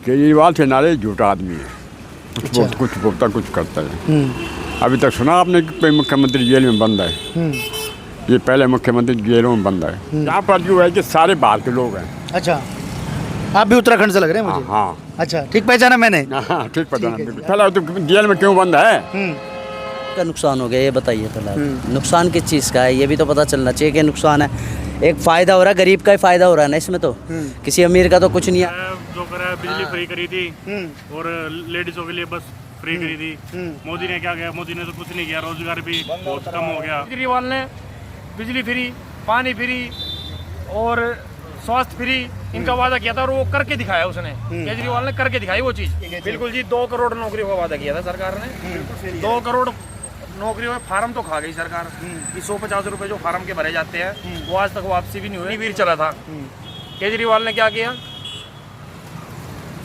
केजरीवाल से नारे झूठा आदमी है। कुछ बोलता कुछ करता है। अभी तक सुना आपने कि कोई मुख्यमंत्री जेल में बंद है? ये पहले मुख्यमंत्री जेलों में बंद है। यहाँ पर जो है कि सारे बाहर के लोग हैं। अच्छा, आप भी उत्तराखंड से लग रहे हैं मुझे। हाँ अच्छा, ठीक पहचाना मैंने। हाँ ठीक पता। पहले तो जेल में क्यों बंद है? का नुकसान हो गया ये बताइए पहले। नुकसान किस चीज़ का है ये भी तो पता चलना चाहिए कि नुकसान है। एक फ़ायदा हो रहा है, गरीब का ही फ़ायदा हो रहा है ना इसमें तो। किसी अमीर का तो कुछ नहीं है। जो करा बिजली फ्री करी थी और लेडीज़ों के लिए बस फ्री करी थी। मोदी ने क्या किया? मोदी ने तो कुछ नहीं किया। रोजगार भी बहुत कम हो गया। केजरीवाल ने बिजली फ्री, पानी फ्री और स्वास्थ्य फ्री इनका वादा किया था और वो करके दिखाया उसने। केजरीवाल ने करके दिखाई वो चीज़। बिल्कुल जी, 2 करोड़ नौकरियों का वादा किया था सरकार ने। 2 करोड़ नौकरियों में फार्म तो खा गई सरकार। 150 रुपए जो फार्म के भरे जाते हैं वो आज तक वापसी भी नहीं हुई। वीर चला था। केजरीवाल ने क्या किया?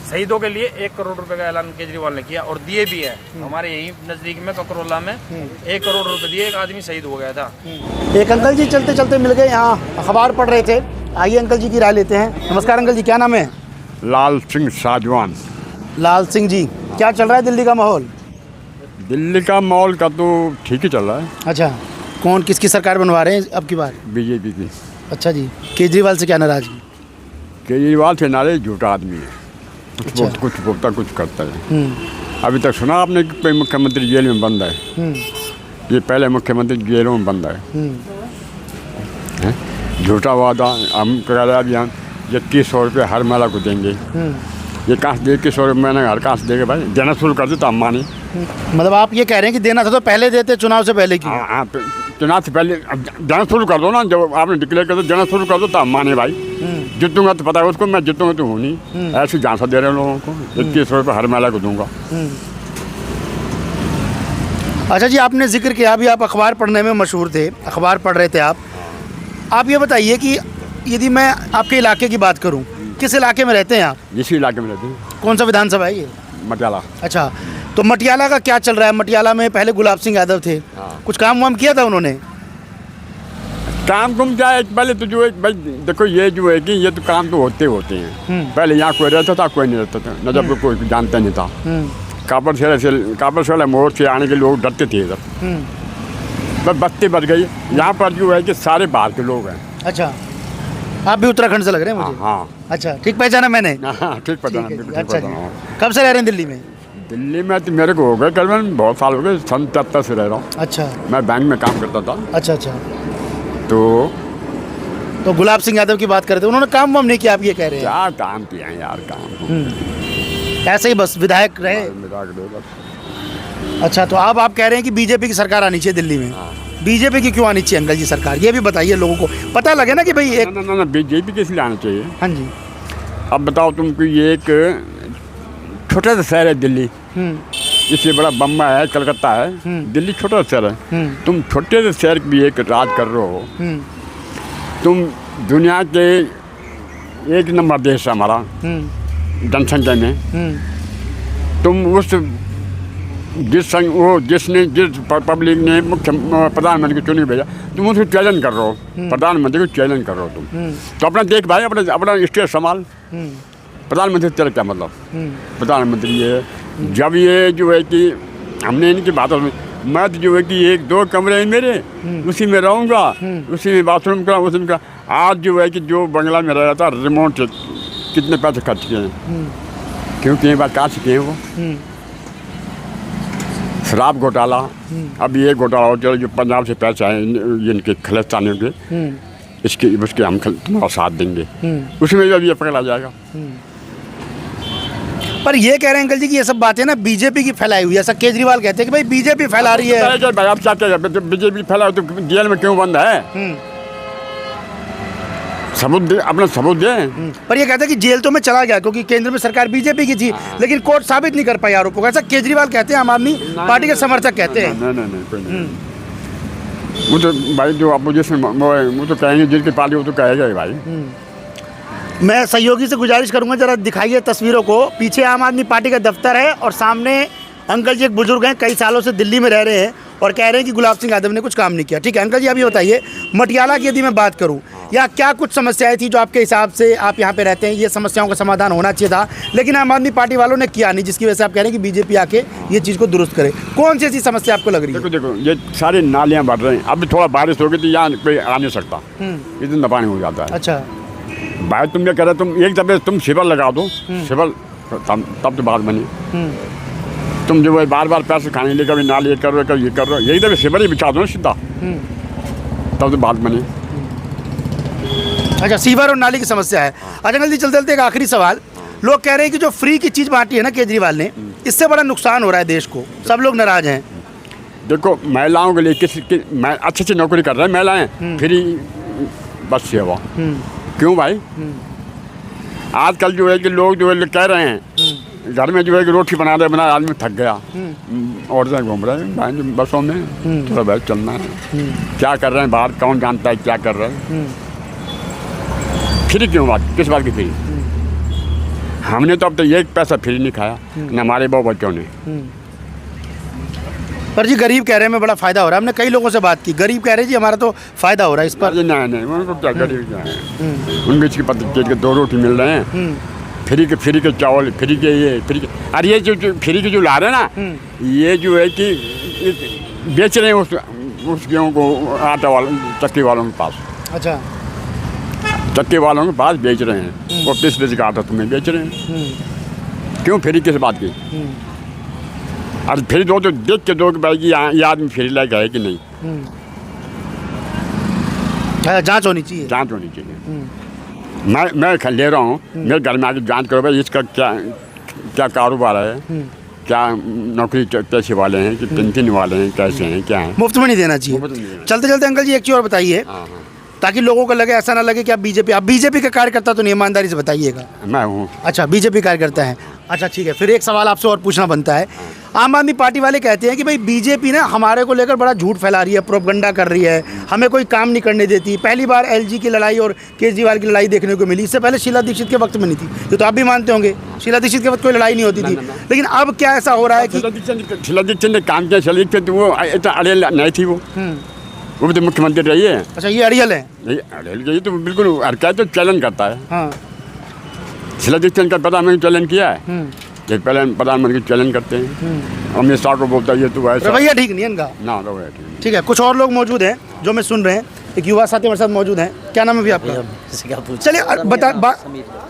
शहीदों के लिए 1 करोड़ रुपए का ऐलान केजरीवाल ने किया और दिए भी है। हमारे यही नजदीक में ककरोला में 1 करोड़ रुपए दिए, एक आदमी शहीद हो गया था। एक अंकल जी चलते चलते मिल गए, यहाँ अखबार पढ़ रहे थे। आइए अंकल जी की राय लेते हैं। नमस्कार अंकल जी, क्या नाम है? लाल सिंह साजवान। लाल सिंह जी, क्या चल रहा है दिल्ली का माहौल? दिल्ली का माहौल का तो ठीक ही चल रहा है। अच्छा, कौन किसकी सरकार बनवा रहे हैं अब की बार? बीजेपी की। अच्छा जी, केजरीवाल से क्या नाराजगी? केजरीवाल से नारे झूठा आदमी है। कुछ बोलता कुछ करता है। अभी तक सुना आपने कि कोई मुख्यमंत्री जेल में बंद है? ये पहले मुख्यमंत्री जेलों में बंद है। झूठा वादा हम करा अभियान 2100 रुपये हर महिला को देंगे। ये कहाँ से 2100 रुपये मैंने हर कहाँ से देंगे भाई? देना शुरू कर देता हम माने। मतलब आप ये कह रहे हैं कि देना था तो पहले देते, चुनाव से पहले की? हाँ, चुनाव से पहले देना शुरू कर दो ना। जब आपने डिक्लेयर कर दो देना शुरू कर दो तो हम माने भाई। जीतूंगा तो पता है उसको, मैं जीतूंगा तो हूँ नहीं। ऐसे झांसा दे रहे हैं लोगों को। 2100 रुपये हर महिला को दूंगा। अच्छा जी, आपने जिक्र किया अभी आप अखबार पढ़ने में मशहूर थे, अखबार पढ़ रहे थे आप ये बताइए कि यदि मैं आपके इलाके की बात करूं, किस इलाके में रहते हैं आप? इसी इलाके में रहते हैं। कौन सा विधानसभा है ये? मटियाला। अच्छा, तो मटियाला का क्या चल रहा है? मटियाला में पहले गुलाब सिंह यादव थे। कुछ काम वाम किया था उन्होंने? काम कुम क्या है, पहले तो जो है भाई देखो, ये जो है कि ये तो काम तो होते हैं। पहले यहाँ कोई रहता था, कोई नहीं रहता था, न जब कोई जानता नहीं था। काबर से मोड़ से आने के लोग डरते थे इधर। बस बस्ती बढ़ गई। यहाँ पर जो है कि सारे बाहर के लोग हैं। अच्छा, आप भी उत्तराखंड से लग रहे हैं मुझे। हाँ अच्छा, ठीक पहचाना मैंने। हाँ ठीक पता ठीक है। अच्छा जी, कब से रह रहे हैं दिल्ली में? दिल्ली में तो मेरे को हो गए करीबन बहुत साल हो गए, सन 73 से रह रहा हूँ। अच्छा, मैं बैंक में काम करता था। अच्छा। तो गुलाब सिंह यादव की बात कर रहे थे, उन्होंने काम वाम नहीं किया, आप ये कह रहे हैं? क्या काम किया है यार? काम ऐसे ही बस विधायक रहे। अच्छा, तो अब आप कह रहे हैं कि बीजेपी की सरकार आनी चाहिए दिल्ली में। बीजेपी की क्यों आनी चाहिए अंकल जी सरकार? ये भी बताइए, लोगों को पता लगे ना कि भाई एक ना बीजेपी किस लिए आना चाहिए? हाँ जी, अब बताओ तुमको, ये एक छोटा सा शहर है दिल्ली। इससे बड़ा बम्बई है, कलकत्ता है। दिल्ली छोटा सा शहर है। तुम छोटे से शहर भी एक राज कर रहे हो। तुम दुनिया के 1 नंबर देश है हमारा जनसंख्या में। तुम उस जिस पब्लिक ने मुख्य प्रधानमंत्री को चुनी भेजा, तुम उसको चैलेंज कर रहे हो। प्रधानमंत्री को चैलेंज कर रहे हो तुम। तो अपना देख भाई, अपना स्टेट संभाल। प्रधानमंत्री तेरा क्या मतलब? प्रधानमंत्री ये जब ये जो है कि हमने इनकी बातों में, मैं तो जो है कि 1-2 कमरे हैं मेरे, उसी में रहूँगा, उसी में बाथरूम का, उसी में। आज जो है कि जो बंगला में रह रहा था, रिमोट से कितने पैसे खर्च किए हैं? क्योंकि ये बात कहाँ से किए वो? शराब घोटाला। अब ये घोटाला हो चलो, जो पंजाब से पैसे आए इनके खलिस्तानियों के, इसके उसके हम तुम्हारा साथ देंगे। उसमें भी अब ये पकड़ा जाएगा। पर ये कह रहे हैं अंकल जी कि ये सब बातें ना बीजेपी की फैलाई हुई है। ऐसा केजरीवाल कहते हैं कि भाई बीजेपी फैला रही है। भाई आप क्या कह रहे? बीजेपी फैला तो जेल में क्यों बंद है? सबूत दे, अपना सबूत दे। पर ये कहते हैं कि जेल तो में चला गया क्योंकि केंद्र में सरकार बीजेपी की थी, लेकिन कोर्ट साबित नहीं कर पाई आरोपों को। ऐसा केजरीवाल कहते हैं, आम आदमी पार्टी के समर्थक कहते हैं। नहीं कोई नहीं। वो तो भाई जो अपोजिशन वो तो कहेंगे, जिनकी पार्टी वो तो कहेगा ही भाई। मैं सहयोगी से गुजारिश करूंगा, जरा दिखाइए तस्वीरों को। पीछे आम आदमी पार्टी का दफ्तर है और सामने अंकल जी एक बुजुर्ग हैं, कई सालों से दिल्ली में रह रहे हैं और कह रहे हैं कि गुलाब सिंह यादव ने कुछ काम नहीं किया। ठीक है अंकल जी, अभी बताइए मटियाला की यदि मैं बात करूं, या क्या कुछ समस्याएं थी जो आपके हिसाब से आप यहाँ पे रहते हैं ये समस्याओं का समाधान होना चाहिए था, लेकिन आम आदमी पार्टी वालों ने किया नहीं, जिसकी वजह से आप कह रहे हैं कि बीजेपी आके ये चीज़ को दुरुस्त करे। कौन सी ऐसी समस्या आपको लग रही है? देखो ये सारी नालियाँ बढ़ रही हैं। अब थोड़ा बारिश होगी तो यहाँ कोई आ नहीं सकता, इतना पानी हो जाता है। अच्छा। भाई तुम ये कह रहे तुम एक दफे तुम शिवल लगा दो, शिवल तब तो बात बनी। तुम जो है बार बार पैसे खाने के लिए कभी नाली ये कर रहे हो, कभी ये कर रहे हो, यही दफे शिवल ही बिछा दो सीधा, तब तो बात बनी। अच्छा, सीवर और नाली की समस्या है। अच्छा जल्दी चलते चलते एक आखिरी सवाल, लोग कह रहे हैं कि जो फ्री की चीज़ बांटी है ना केजरीवाल ने, इससे बड़ा नुकसान हो रहा है देश को, सब लोग नाराज हैं। देखो महिलाओं के लिए मैं अच्छी अच्छी नौकरी कर रहे हैं महिलाएं, फ्री बस सेवा। क्यों भाई? आजकल जो है कि लोग जो है कह रहे हैं घर में जो है कि रोटी बना आदमी थक गया, औरतें घूम रहे हैं भाई बसों में, थोड़ा बहुत चलना है, क्या कर रहे हैं बाहर कौन जानता है क्या कर रहे हैं। फ्री क्यों बात, किस बात की फ्री? हमने तो अब तक एक पैसा फ्री नहीं खाया, न हमारे बहु बच्चों ने। पर जी गरीब कह रहे हैं मैं बड़ा फ़ायदा हो रहा है, हमने कई लोगों से बात की, गरीब कह रहे हैं जी हमारा तो फ़ायदा हो रहा है इस पर। नहीं उनको क्या गरीब क्या है, उनके इसकी पत्ते के 2 रोटी मिल रहे हैं, फ्री के चावल, फ्री के ये फ्री के, अरे ये जो फ्री के जो ला रहे हैं ना, ये जो है कि बेच रहे हैं उस गेहूँ को आटा वालों चक्की वालों के पास। अच्छा। चक्के वालों के पास बेच रहे हैं, वो पिस का आटा तुम्हें बेच रहे हैं। क्यों फ्री किस बात की? अरे फ्री दो तो देख के दो कि भाई ये आदमी फ्री लायक है कि नहीं, जांच होनी चाहिए। जांच होनी चाहिए। मैं ले रहा हूँ, मेरे घर में आके जांच करो भाई इसका क्या कारोबार है, क्या नौकरी पैसे वाले हैं कि पेंशन वाले हैं, कैसे हैं क्या है। मुफ्त में नहीं देना चाहिए। चलते चलते अंकल जी एक चीज़ और बताइए, ताकि लोगों को लगे ऐसा ना लगे कि आप बीजेपी का कार्यकर्ता तो नहीं, ईमानदारी से बताइएगा। मैं हूँ। अच्छा, बीजेपी कार्यकर्ता है। अच्छा ठीक है, फिर एक सवाल आपसे और पूछना बनता है। आम आदमी पार्टी वाले कहते हैं कि भाई बीजेपी ना हमारे को लेकर बड़ा झूठ फैला रही है, प्रोपगंडा कर रही है, हमें कोई काम नहीं करने देती। पहली बार एलजी की लड़ाई और केजरीवाल की लड़ाई देखने को मिली, इससे पहले शीला दीक्षित के वक्त में नहीं थी, ये तो आप भी मानते होंगे। शीला दीक्षित के वक्त कोई लड़ाई नहीं होती थी, लेकिन अब क्या ऐसा हो रहा है कि शीला दीक्षित ने काम किया, शीला दीक्षित वो इतना अड़ेल नहीं थी, वो भी तो मुख्यमंत्री रही है। अच्छा, ये अड़ियल है। अड़ेल ये तो बिल्कुल हरकत तो चलन करता है। हाँ। शीला दीक्षित का प्रधानमंत्री चलन किया है, ये पहले प्रधानमंत्री चलन करते हैं। अमित शाह को बोलता है ये तो ऐसा रवैया ठीक नहीं है इनका ना, रवैया ठीक। ठीक है, कुछ और लोग मौजूद हैं जो मैं सुन रहे हैं, एक युवा साथी हमारे साथ मौजूद हैं। क्या नाम है भी आपका? चलिए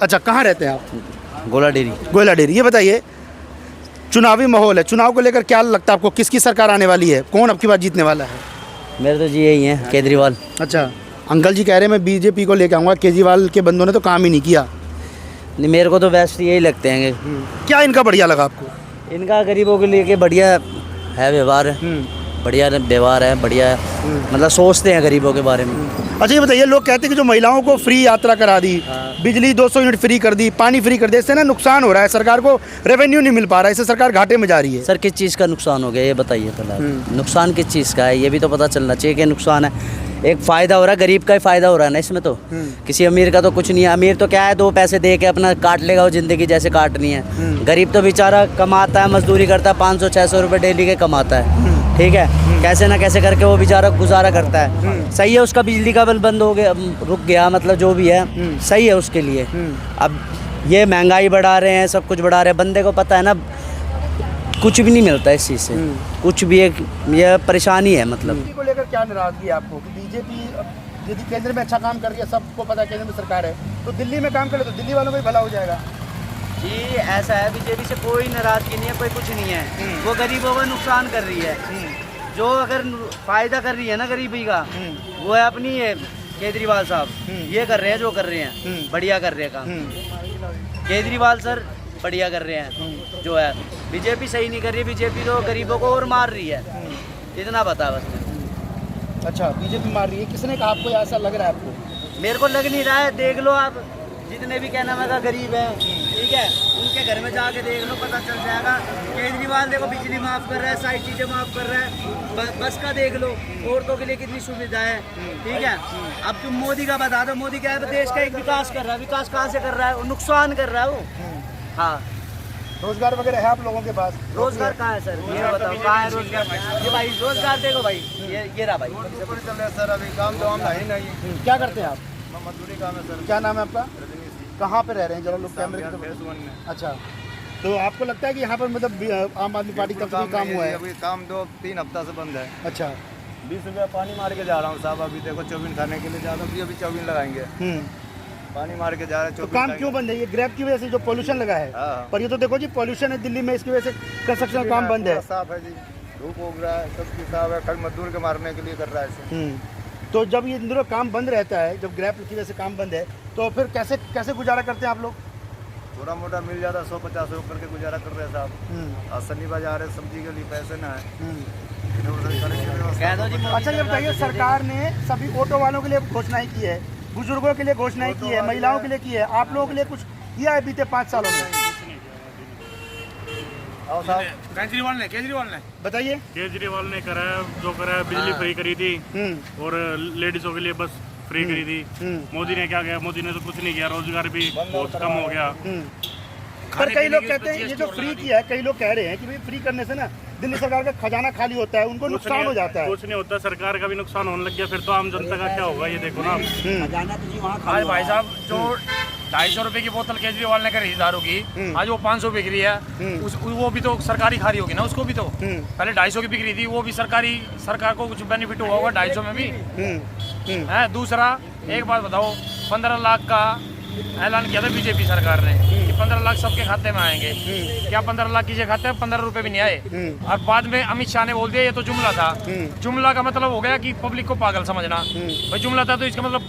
अच्छा, कहाँ रहते हैं आप? गोला डेरी। ये बताइए, चुनावी माहौल है, चुनाव को लेकर क्या लगता है आपको, किसकी सरकार आने वाली है, कौन अब की बार जीतने वाला है? मेरे तो जी यही है, केजरीवाल। अच्छा, अंकल जी कह रहे हैं मैं बीजेपी को लेकर आऊँगा, केजरीवाल के बंदों ने तो काम ही नहीं किया। नहीं, मेरे को तो बेस्ट यही लगते हैं। क्या इनका बढ़िया लगा आपको? इनका गरीबों के लिए बढ़िया है व्यवहार है, बढ़िया व्यवहार है, बढ़िया मतलब सोचते हैं गरीबों के बारे में। अच्छा ये बताइए, लोग कहते हैं कि जो महिलाओं को फ्री यात्रा करा दी, बिजली 200 यूनिट फ्री कर दी, पानी फ्री कर दिया, इससे ना नुकसान हो रहा है, सरकार को रेवेन्यू नहीं मिल पा रहा है, इससे सरकार घाटे में जा रही है। सर किस चीज़ का नुकसान हो गया ये बताइए पहले। नुकसान किस चीज़ का है ये भी तो पता चलना चाहिए कि नुकसान है। एक फ़ायदा हो रहा है, गरीब का ही फ़ायदा हो रहा है ना इसमें तो, किसी अमीर का तो कुछ नहीं है। अमीर तो क्या है, 2 पैसे दे के अपना काट लेगा, वो ज़िंदगी जैसे काटनी है। गरीब तो बेचारा कमाता है, मजदूरी करता है, 500-600 रुपये डेली के कमाता है, ठीक है, कैसे ना कैसे करके वो बेचारा गुजारा करता है। सही है, उसका बिजली का बिल बंद हो गया, रुक गया, मतलब जो भी है सही है उसके लिए। अब ये महंगाई बढ़ा रहे हैं, सब कुछ बढ़ा रहे हैं, बंदे को पता है ना कुछ भी नहीं मिलता इस चीज़ से, कुछ भी एक ये परेशानी है। मतलब बीजेपी को लेकर क्या नाराजगी है आपको कि बीजेपी यदि केंद्र में अच्छा काम कर रही है, सबको पता है केंद्र में सरकार है, तो दिल्ली में काम करे तो दिल्ली वालों को भी भला हो जाएगा? जी ऐसा है, बीजेपी से कोई नाराजगी नहीं है, कोई कुछ नहीं है। वो गरीबों का नुकसान कर रही है, जो अगर फायदा कर रही है ना गरीबी का, वो है अपनी ये केजरीवाल साहब ये कर रहे हैं, जो कर रहे हैं बढ़िया कर रहे हैं काम। केजरीवाल सर बढ़िया कर रहे हैं जो है, बीजेपी सही नहीं कर रही है, बीजेपी तो गरीबों को और मार रही है, इतना पता बस। अच्छा, बीजेपी मार रही है, किसने कहा आपको, ऐसा लग रहा है आपको? मेरे को लग नहीं रहा है, देख लो आप, जितने भी क्या नाम है गरीब हैं, ठीक है, उनके घर में जाके देख लो, पता चल जाएगा। केजरीवाल देखो बिजली माफ़ कर रहा है, सारी चीज़ें माफ़ कर रहा है, बस का देख लो, औरतों के लिए कितनी सुविधा है, ठीक है। अब तुम मोदी का बता दो, मोदी क्या है, देश का एक विकास कर रहा है, विकास कहाँ से कर रहा है, वो नुकसान कर रहा है वो। हाँ, रोजगार वगैरह है आप लोगों के पास? रोजगार कहाँ है सर, ये बताओ कहाँ है रोजगार? ये भाई रोजगार देखो भाई, ये रहा भाई सर, अभी काम तो हम है नहीं। क्या करते हैं आप? मजदूरी काम है सर। क्या नाम है आपका? रजनी सिंह। कहाँ पे रह रहे हैं जरा लोग कैमरे की फेस तरफ। वन में। अच्छा, तो आपको लगता है कि यहाँ पर मतलब आम आदमी पार्टी की तरफ से कोई काम हुआ है? अभी काम 2-3 हफ्ता से बंद है। अच्छा। 20 रुपया पानी मार के जा रहा हूँ साहब। अभी देखो चौबीन खाने के लिए जा रहा हूँ, अभी चौबीन लगाएंगे। पानी मार के जा रहे हैं। तो काम क्यों बंद है? ये ग्रैब की वजह से जो पोल्यूशन लगा है। हाँ। पर ये तो देखो जी पोल्यूशन है दिल्ली में, इसकी वजह से कंस्ट्रक्शन का काम बंद है। साफ है जी, धूप उग रहा है, सब चीज साफ है। कल मजदूर के मारने के लिए कर रहा है इसे। तो जब ये इन दिनों काम बंद रहता है, जब ग्रैब की वजह से काम बंद है, तो फिर कैसे कैसे गुजारा करते हैं आप लोग? थोड़ा मोटा मिल जाता, 100-50 करके गुजारा कर रहे हैं साहब। आज शनि बाजार है, सब्जी के लिए पैसे ना है। इधर उधर करेंगे व्यवस्था। अच्छा ये बताइए, सरकार ने सभी ऑटो वालों के लिए घोषणाएं की है, बुजुर्गों के लिए घोषणाएं की है, महिलाओं के लिए की है, आप लोगों के लिए कुछ किया है बीते 5 सालों में? आओ साहब। केजरीवाल ने बताइए। केजरीवाल ने करा है, जो करा है, बिजली फ्री करी थी और लेडीजों के लिए बस फ्री करी थी। मोदी ने क्या किया? मोदी ने तो कुछ नहीं किया, रोजगार भी बहुत कम हो गया। पर कई लोग कहते हैं ये जो फ्री किया है, कई लोग कह रहे हैं कि भाई फ्री करने से ना दिल्ली सरकार का खजाना खाली होता है, उनको नुकसान हो जाता है। कुछ नहीं होता, सरकार का भी नुकसान होने लग गया, फिर तो आम जनता का क्या होगा ये देखो ना। आज भाई साहब जो 250 रुपए की बोतल केजरीवाल ने करी दारू की, आज वो 500 बिक रही है। वो भी तो सरकारी खा रही होगी ना उसको भी तो। पहले 250 की बिक रही थी, वो भी सरकार को कुछ बेनिफिट हुआ होगा 250 में भी है। दूसरा एक बात बताओ, 15 लाख का ऐलान किया था बीजेपी सरकार ने कि 15 लाख सबके खाते में आएंगे। क्या 15 लाख किसी खाते में 15 रुपए भी नहीं आए? और बाद में अमित शाह ने बोल दिया ये तो जुमला था। जुमला का मतलब हो गया कि पब्लिक को पागल समझना। भाई जुमला था तो इसका मतलब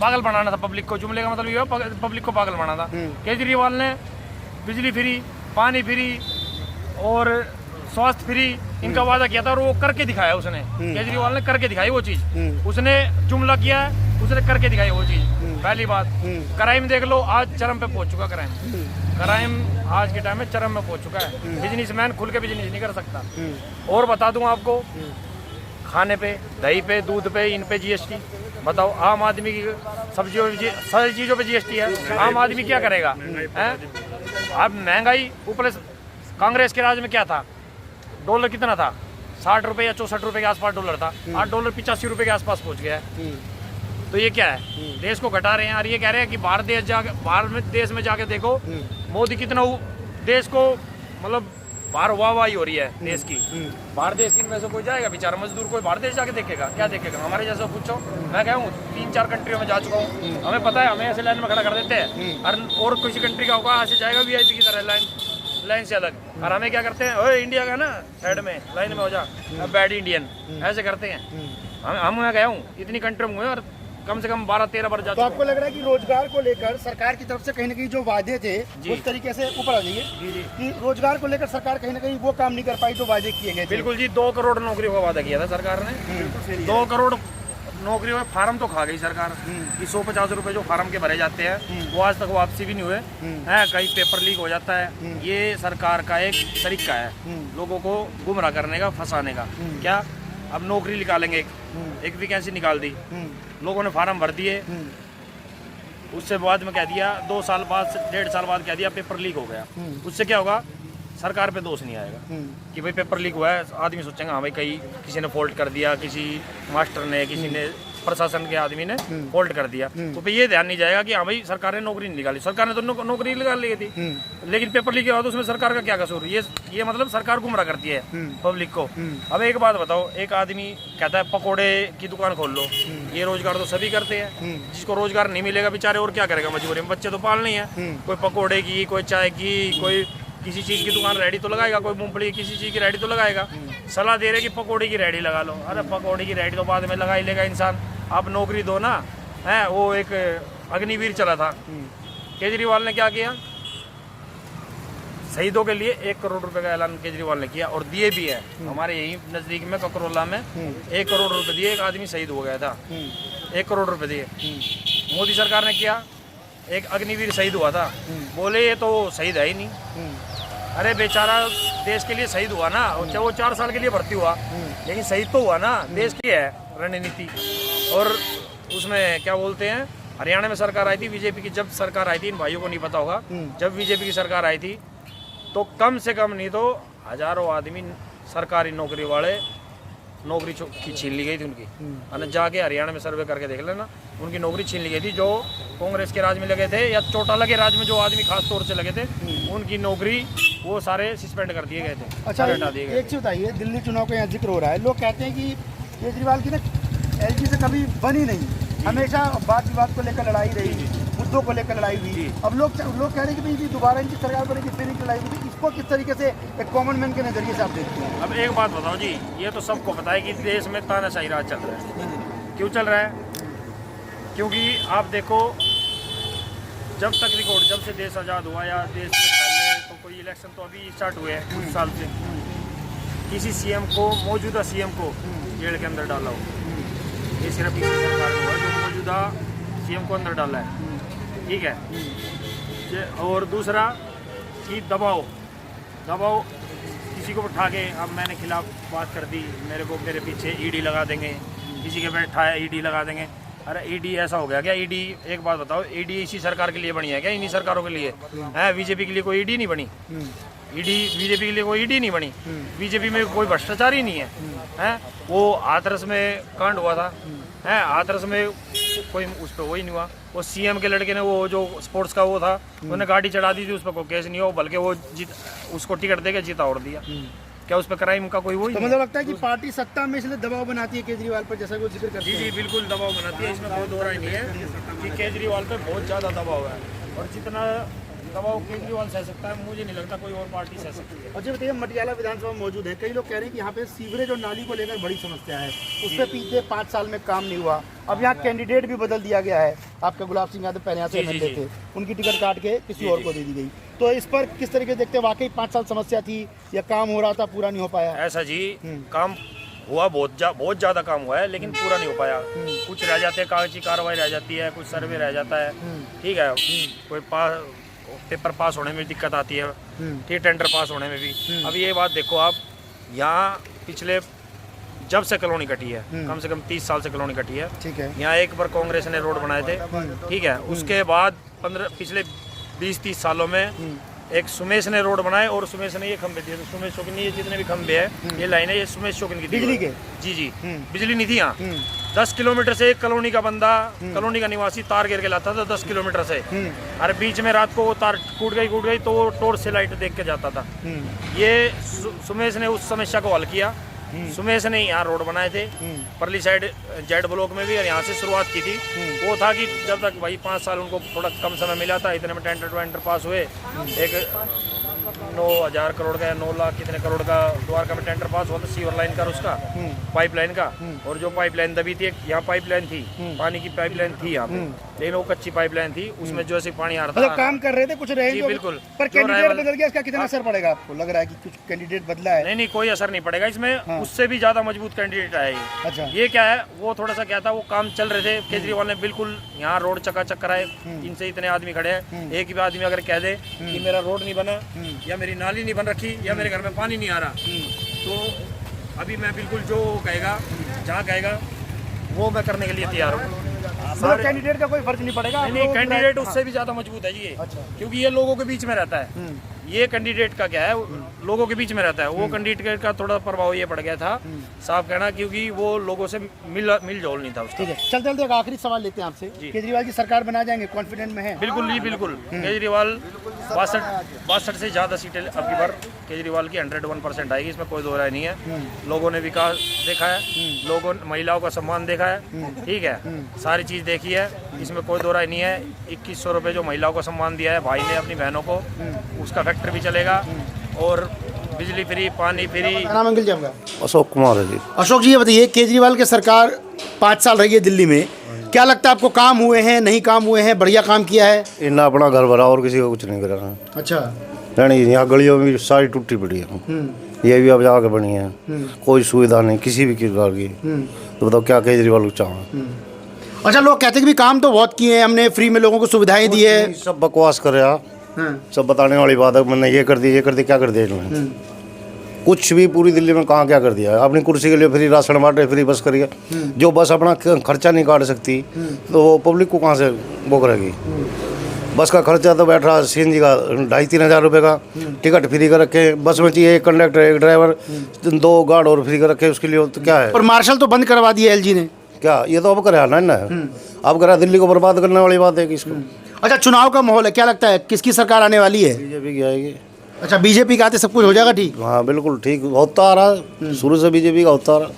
पागल बनाना था पब्लिक को। जुमले का मतलब ये पब्लिक को पागल बनाना था। केजरीवाल ने बिजली फ्री, पानी फ्री और स्वास्थ्य फ्री इनका वादा किया था और वो करके दिखाया उसने। केजरीवाल ने करके दिखाई वो चीज। उसने जुमला किया है, उसने करके दिखाई वो चीज। पहली बात, क्राइम देख लो, आज चरम पे पहुंच चुका क्राइम आज के टाइम में चरम में पहुंच चुका है। बिजनेसमैन खुल के बिजनेस नहीं कर सकता। और बता दूं आपको, खाने पे, दही पे, दूध पे, इन पे जीएसटी। बताओ, आम आदमी की सब्जियों सारी चीज़ों पे जीएसटी है। आम आदमी क्या करेगा? अब महंगाई ऊपर, कांग्रेस के राज में क्या था? डॉलर कितना था? 60 रुपए या 64 रुपए के आसपास डॉलर था। आज डॉलर 85 रुपए के आसपास पहुंच गया है। तो ये क्या है? देश को घटा रहे हैं। और ये कह रहे हैं कि बाहर देश में जाके देखो मोदी कितना देश को मतलब बाहर वाहवाही हो रही है देश की। बाहर देश में से कोई जाएगा बेचारा मजदूर, कोई बाहर देश जाके देखेगा? क्या देखेगा? हमारे जैसा पूछो, मैं क्या हूँ 3-4 कंट्रियों में जा चुका हूँ, हमें पता है। हमें ऐसे लाइन में खड़ा कर देते हैं और किसी कंट्री का होगा ऐसे जाएगा VIP की तरह लाइन से अलग। और हमें क्या करते हैं? ओए इंडिया का ना साइड में लाइन में हो जा, बैड इंडियन, ऐसे करते हैं। हम मैं गया हूँ इतनी कंट्री में और कम से कम 12-13 बार जा तो आपको लग रहा है कि रोजगार को लेकर सरकार की तरफ से कहीं ना कहीं जो वादे थे उस तरीके से ऊपर आ जाइए कि रोजगार को लेकर सरकार कहीं ना कहीं वो काम नहीं कर पाई जो वादे किए गए थे? बिल्कुल जी, 2 करोड़ नौकरियों का वादा किया था सरकार ने। 2 करोड़ नौकरियों में फार्म तो खा गई सरकार कि 150 रुपए जो फार्म के भरे जाते हैं वो आज तक वापसी भी नहीं हुए हैं। कहीं पेपर लीक हो जाता है। ये सरकार का एक तरीका है लोगों को गुमराह करने का, फंसाने का। क्या अब नौकरी निकालेंगे, एक वैकेंसी निकाल दी, लोगों ने फार्म भर दिए, उससे बाद में कह दिया 2 साल बाद, 1.5 साल बाद कह दिया पेपर लीक हो गया। उससे क्या होगा? सरकार पे दोष नहीं आएगा कि भाई पेपर लीक हुआ है। आदमी सोचेंगे हाँ भाई कहीं किसी ने फॉल्ट कर दिया, किसी मास्टर ने, किसी ने, प्रशासन के आदमी ने फॉल्ट कर दिया। तो फिर ये ध्यान नहीं जाएगा कि हाँ भाई सरकार ने नौकरी नहीं निकाली। सरकार ने तो नौकरी निकाल ली थी, लेकिन पेपर लीक हुआ तो उसमें सरकार का क्या कसूर? ये मतलब सरकार गुमराह करती है पब्लिक को। अब एक बात बताओ, एक आदमी कहता है पकोड़े की दुकान खोल लो, ये रोजगार तो सभी करते हैं। जिसको रोजगार नहीं मिलेगा बेचारे और क्या करेगा? मजबूरी में बच्चे तो पालनी है। कोई पकोड़े की, कोई चाय की, कोई किसी चीज़ की दुकान रेडी तो लगाएगा, कोई मूंगफली किसी चीज़ की रेडी तो लगाएगा। सलाह दे रहे कि पकौड़ी की रेडी लगा लो। अरे पकौड़ी की रेडी तो बाद में लगा ही लेगा इंसान, आप नौकरी दो ना। है वो एक अग्निवीर चला था, केजरीवाल ने क्या किया? शहीदों के लिए 1 करोड़ रुपए का ऐलान केजरीवाल ने किया और दिए भी है। हमारे यही नज़दीक में ककरोला में 1 करोड़ रुपए दिए, एक आदमी शहीद हो गया था। 1 करोड़ रुपए दिए। मोदी सरकार ने किया, एक अग्निवीर शहीद हुआ था, बोले ये तो शहीद है ही नहीं। अरे बेचारा देश के लिए शहीद हुआ ना, चाहे वो 4 साल के लिए भर्ती हुआ, लेकिन शहीद तो हुआ ना। देश की है रणनीति। और उसमें क्या बोलते हैं, हरियाणा में सरकार आई थी बीजेपी की, जब सरकार आई थी, इन भाइयों को नहीं पता होगा, जब बीजेपी की सरकार आई थी तो कम से कम नहीं तो हजारों आदमी सरकारी नौकरी वाले नौकरी की छीन ली गई थी उनकी। और जाके हरियाणा में सर्वे करके देख लेना, उनकी नौकरी छीन ली गई थी। जो कांग्रेस के राज में लगे थे या चौटाला के राज में जो आदमी खास तौर से लगे थे, उनकी नौकरी वो सारे सस्पेंड कर दिए गए थे। अच्छा, सारे हटा दिए गए। एक चीज़ बताइए, दिल्ली चुनाव का यहाँ जिक्र हो रहा है, लोग कहते हैं कि केजरीवाल की ना एलजी से कभी बनी नहीं, हमेशा बात विवाद को लेकर लड़ाई रही, मुद्दों को लेकर लड़ाई हुई। अब लोग कह रहे हैं कि भाई दोबारा इनकी सरकार बनेगी फिर इनकी लड़ाई हुई। इसको किस तरीके से एक कॉमन मैन के नज़रिए से आप देखते हैं? अब एक बात बताओ जी, ये तो सबको पता है कि देश में तानाशाही राज चल रहा है। क्यों चल रहा है? क्योंकि आप देखो, जब तक रिकॉर्ड, जब से देश आज़ाद हुआ या देश से पहले तो कोई इलेक्शन तो अभी स्टार्ट हुए हैं कुछ साल से, किसी सीएम को, मौजूदा सीएम को जेल के अंदर डाला हो। ये सिर्फ इसी सरकार को है जो मौजूदा सीएम को अंदर डाला है, ठीक है। और दूसरा कि दबाव किसी को उठा के, अब मैंने खिलाफ बात कर दी, मेरे पीछे ईडी लगा देंगे, किसी के बैठा है ईडी लगा देंगे। अरे ईडी ऐसा हो गया क्या? ईडी, एक बात बताओ, ईडी इसी सरकार के लिए बनी है क्या? इन्हीं सरकारों के लिए है? बीजेपी के लिए कोई ईडी नहीं बनी। ईडी बीजेपी के लिए कोई ईडी नहीं बनी। बीजेपी में कोई भ्रष्टाचार ही नहीं है, हैं? वो हाथरस में कांड हुआ था, हैं? हाथरस में कोई उस पर वो ही नहीं हुआ। वो सीएम के लड़के ने वो जो स्पोर्ट्स का वो था, उन्होंने गाड़ी चढ़ा दी थी, उस पर कोई केस नहीं हो, बल्कि वो उसको टिकट देके जीता और दिया। क्या उस पर क्राइम का कोई वो ही तो मतलब लगता है कि पार्टी सत्ता में इसलिए दबाव बनाती है केजरीवाल पर, जैसा वो जिक्र करते हैं? जी बिल्कुल दबाव बनाती है, इसमें कोई दो राय नहीं है कि केजरीवाल पे बहुत ज़्यादा दबाव है। और जितना दबाव केजरीवाल सह सकता है, मुझे नहीं लगता कोई और पार्टी सह सकती है। और जब बताइए, मटियाला विधानसभा मौजूद है, कई लोग कह रहे हैं कि यहाँ पे सीवरेज और नाली को लेकर बड़ी समस्या है, उस पर पिछले 5 साल में काम नहीं हुआ। अब यहाँ कैंडिडेट भी बदल दिया गया है, आपका गुलाब सिंह यादव पहले यहाँ से एमएलए थे, उनकी टिकट काट के किसी और को दे दी गई। तो इस पर किस तरीके से देखते हैं? वाकई 5 साल समस्या थी या काम हो रहा था, पूरा नहीं हो पाया? ऐसा जी, काम हुआ, बहुत ज़्यादा काम हुआ है, लेकिन पूरा नहीं हो पाया। कुछ रह जाते हैं, कागजी कार्रवाई रह जाती है, कुछ सर्वे रह जाता है, ठीक है। कोई पेपर पास होने में दिक्कत आती है, ठीक, टेंडर पास होने में भी। अब ये बात देखो आप, यहाँ पिछले जब से कॉलोनी कटी है, कम से कम 30 साल से कॉलोनी कटी है, ठीक है। यहाँ एक बार कांग्रेस ने रोड बनाए थे, ठीक है। उसके बाद पिछले 20-30 सालों में एक सुमेश ने रोड बनाए, और सुमेश ने ये खंभे दिए। तो सुमेश शौकीन, ये जितने भी खंभे हैं, ये लाइन है, ये सुमेश शौकीन की थी। बिजली के? जी बिजली नहीं थी यहाँ। 10 किलोमीटर से एक कॉलोनी का बंदा, कॉलोनी का निवासी तार गिर के लाता था 10 किलोमीटर से। अरे बीच में रात को वो तार टूट गई तो वो टॉर्च से लाइट देख के जाता था। ये सुमेश ने उस समस्या को हल किया। सुमेश ने यहाँ रोड बनाए थे, परली साइड जेड ब्लॉक में भी, और यहाँ से शुरुआत की थी। वो था कि जब तक भाई 5 साल उनको थोड़ा कम समय मिला था, इतने में टेंडर पास हुए। एक 9,000 करोड़ का या 9 लाख कितने करोड़ का द्वारका में टेंडर पास हुआ था, सीवर लाइन का, उसका पाइपलाइन का। और जो पाइपलाइन दबी थी, यहाँ पाइपलाइन थी, पानी की पाइपलाइन थी यहाँ पे, लेकिन वो कच्ची पाइपलाइन थी, उसमें जो ऐसे पानी आ रहा था। मतलब काम कर रहे थे, कुछ रहे? जी बिल्कुल। पर कैंडिडेट बदल गया, इसका कितना असर पड़ेगा आपको? लग रहा है कि कुछ कैंडिडेट बदला है? नहीं, कोई असर नहीं पड़ेगा इसमें। उससे भी ज्यादा मजबूत कैंडिडेट आया ये। अच्छा। ये क्या है, वो थोड़ा सा क्या था, वो काम चल रहे थे, केजरीवाल ने बिल्कुल यहाँ रोड चकाचक कराए। इनसे इतने आदमी खड़े हैं, एक भी आदमी अगर कह दे कि मेरा रोड नहीं बना, या मेरी नाली नहीं बन रखी, या मेरे घर में पानी नहीं आ रहा, तो अभी मैं बिल्कुल जो कहेगा, जहाँ कहेगा, वो मैं करने के लिए तैयार हूँ। मतलब कैंडिडेट का कोई फर्क नहीं पड़ेगा? नहीं, कैंडिडेट उससे भी ज्यादा मजबूत है जी ये। अच्छा। क्योंकि ये लोगों के बीच में रहता है। ये कैंडिडेट का क्या है, लोगों के बीच में रहता है। वो कैंडिडेट का थोड़ा प्रभाव ये पड़ गया था, साफ कहना, क्योंकि वो लोगों से मिल जोल नहीं था उसका। ठीक है, चलते एक आखिरी सवाल लेते हैं आपसे। केजरीवाल की सरकार बना जाएंगे, कॉन्फिडेंट में है? बिल्कुल जी बिल्कुल। केजरीवाल 62 से ज्यादा सीटें अब की बार केजरीवाल की 101% आएगी, इसमें कोई दो राय नहीं है। लोगों ने विकास देखा है, लोगों ने महिलाओं का सम्मान देखा है, ठीक है, सारी चीज देखी है, इसमें कोई दो राय नहीं है। 2100 रुपये जो महिलाओं को सम्मान दिया है भाई ने अपनी बहनों को, उसका फैक्टर भी चलेगा, और बिजली फ्री, पानी फ्री। नाम अंकिल जी आपका? अशोक कुमार है जी। अशोक जी, ये बताइए, केजरीवाल की सरकार 5 साल रही है दिल्ली में, क्या लगता है आपको? काम हुए हैं, नहीं काम हुए हैं, बढ़िया काम किया है? इन्हें अपना घर भरा और किसी को कुछ नहीं करा है। अच्छा। नहीं, यहाँ गलियों में सारी टूटी पड़ी है, ये भी अब जाके बनी है, कोई सुविधा नहीं किसी भी प्रकार की। तो बताओ क्या केजरीवाल को चाहो? अच्छा, लोग कहते हैं कि भी काम तो बहुत किए हैं, हमने फ्री में लोगों को सुविधाएं दी है। सब बकवास कर रहा, सब बताने वाली बात है। मैंने ये कर दिया, क्या कर दिया इन्होंने? कुछ भी पूरी दिल्ली में कहाँ क्या कर दिया है? अपनी कुर्सी के लिए फ्री राशन बांटे, फ्री बस करिए। जो बस अपना खर्चा नहीं काट सकती, तो वो पब्लिक को कहाँ से वो करेगी? बस का खर्चा तो बैठ रहा सीएनजी का 2,500-3 हज़ार रुपये का। टिकट फ्री का रखे, बस में चाहिए एक कंडक्टर एक ड्राइवर 2 गार्ड और फ्री का रखे, उसके लिए तो क्या है। और मार्शल तो बंद करवा दिया एलजी ने। क्या ये तो अब करे ना, अब करा दिल्ली को बर्बाद करने वाली बात है किसको। अच्छा, चुनाव का माहौल है, क्या लगता है किसकी सरकार आने वाली है? बीजेपी की आएगी। अच्छा, बीजेपी का आते सब कुछ हो जाएगा ठीक? हाँ बिल्कुल ठीक होता आ रहा, शुरू से बीजेपी का होता आ रहा।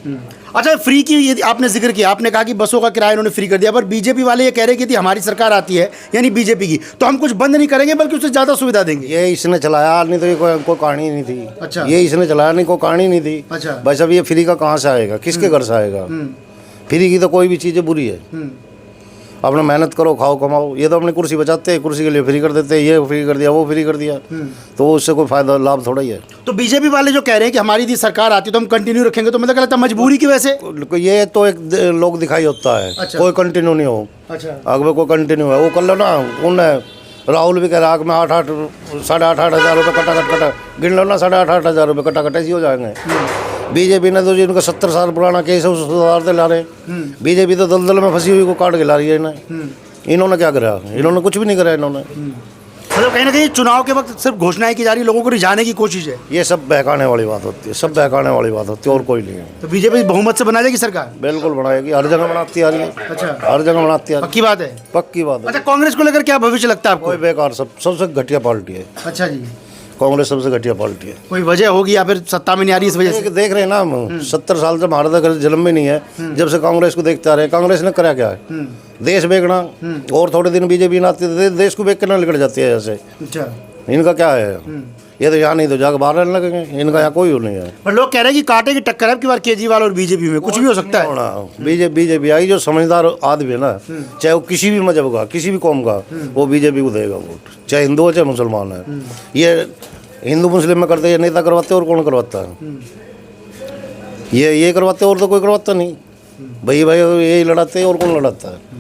अच्छा, फ्री की ये आपने जिक्र किया, आपने कहा कि बसों का किराया इन्होंने फ्री कर दिया, पर बीजेपी वाले ये कह रहे हैं कि हमारी सरकार आती है यानी बीजेपी की, तो हम कुछ बंद नहीं करेंगे बल्कि उससे ज़्यादा सुविधा देंगे। ये इसने चलाया, नहीं तो ये कोई कहानी नहीं थी। अच्छा। ये इसने चलाया नहीं, कोई कहानी नहीं थी। अच्छा। भाई साहब, ये फ्री का कहाँ से आएगा, किसके घर से आएगा? फ्री की तो कोई भी चीज़ बुरी है। अपना मेहनत करो, खाओ कमाओ। ये तो अपनी कुर्सी बचाते हैं, कुर्सी के लिए फ्री कर देते हैं, ये फ्री कर दिया वो फ्री कर दिया, तो उससे कोई फायदा लाभ थोड़ा ही है। तो बीजेपी वाले जो कह रहे हैं कि हमारी यदि सरकार आती है तो हम कंटिन्यू रखेंगे, तो मतलब क्या लगता है मजबूरी की वजह से? ये तो एक लोग दिखाई होता है। अच्छा। कोई कंटिन्यू नहीं हो। अच्छा। अगर कोई कंटिन्यू है वो कर लो ना। उन्हें राहुल भी कह रहा कि मैं 8,500 हज़ार रुपये कटा गिन लो ना, 8,500 हज़ार रुपये कटा ऐसे हो जाएंगे। बीजेपी ने तो जिनका 70 साल पुराना केस है उसको सुधारते ला रहे। बीजेपी तो दलदल में फंसी हुई को काट के ला रही है इन्हें। इन्होंने क्या करा? इन्होंने कुछ भी नहीं करा। इन्होंने मतलब कहीं ना कहीं चुनाव के वक्त सिर्फ घोषणाएं की जा रही, लोगों को रिझाने की कोशिश है। ये सब बहकाने वाली बात होती है, सब बहकाने वाली बात होती है और कोई नहीं है। तो बीजेपी बहुमत से बना जाएगी सरकार? बिल्कुल बनाएगी, हर जगह बनाती आ रही है। अच्छा। हर जगह बनाती आ रही है। पक्की बात है? पक्की बात है। अच्छा, कांग्रेस को लेकर क्या भविष्य लगता है आपको? कोई बेकार, सबसे घटिया पार्टी है अच्छा जी, कांग्रेस, सबसे घटिया पार्टी है। कोई वजह होगी या फिर सत्ता में नहीं आ रही इस वजह से? देख रहे हैं ना हम, 70 साल से हमारा तो जन्म भी नहीं है जब से कांग्रेस को देखते आ रहे हैं। कांग्रेस ने करा क्या है? देश बेचना, और थोड़े दिन बीजेपी ना आती तो देश को बेच के ना निकल जाती है ऐसे। अच्छा, इनका क्या है? ये तो यहाँ नहीं तो जाकर बाहर रहने लगेंगे। इनका यहाँ कोई नहीं है। पर लोग कह रहे हैं कि कांटे की टक्कर है अब की बार केजरीवाल और बीजेपी में, कुछ भी हो सकता है। बीजेपी आई, जो समझदार आदमी है ना, चाहे वो किसी भी मजहब का, किसी भी कौम का, वो बीजेपी को देगा वोट, चाहे हिंदू हो चाहे मुसलमान है। ये हिंदू मुस्लिम में करते, ये नेता करवाते और कौन करवाता है? ये करवाते और तो कोई करवाता नहीं। भाई यही लड़ाते और कौन लड़ाता है?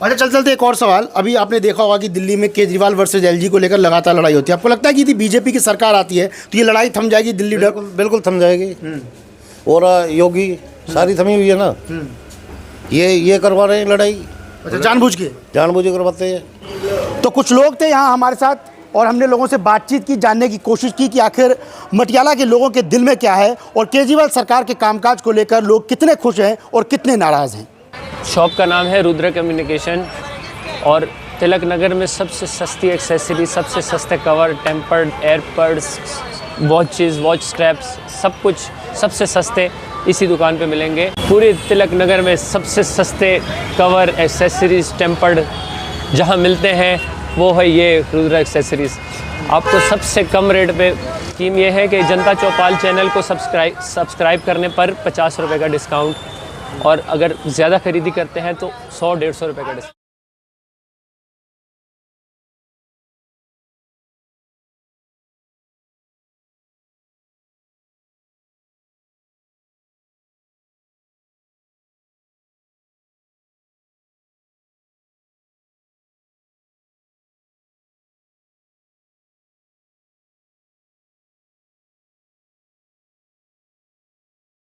अच्छा, चलते एक और सवाल। अभी आपने देखा होगा कि दिल्ली में केजरीवाल वर्सेज एलजी को लेकर लगातार लड़ाई होती है। आपको लगता है कि यदि बीजेपी की सरकार आती है तो ये लड़ाई थम जाएगी दिल्ली? बिल्कुल थम जाएगी। और योगी सारी थमी हुई है ना, ये करवा रहे हैं लड़ाई। अच्छा, जानबूझ के करवाते हैं। तो कुछ लोग थे यहाँ हमारे साथ और हमने लोगों से बातचीत की, जानने की कोशिश की कि आखिर मटियाला के लोगों के दिल में क्या है और केजरीवाल सरकार के कामकाज को लेकर लोग कितने खुश हैं और कितने नाराज़ हैं। शॉप का नाम है रुद्र कम्युनिकेशन और तिलक नगर में सबसे सस्ती एक्सेसरी, सबसे सस्ते cover, tempered, AirPods, watches, watch straps, सब कुछ सबसे सस्ते इसी दुकान पे मिलेंगे। पूरे तिलक नगर में सबसे सस्ते कवर, एक्सेसरीज, टेम्पर्ड जहाँ मिलते हैं वो है ये रुद्र एक्सेसरीज़। आपको सबसे कम रेट पे स्कीम ये है कि जनता चौपाल चैनल को सब्सक्राइब करने पर 50 रुपये का डिस्काउंट, और अगर ज़्यादा खरीदी करते हैं तो 100-150 रुपये का डिस्काउंट।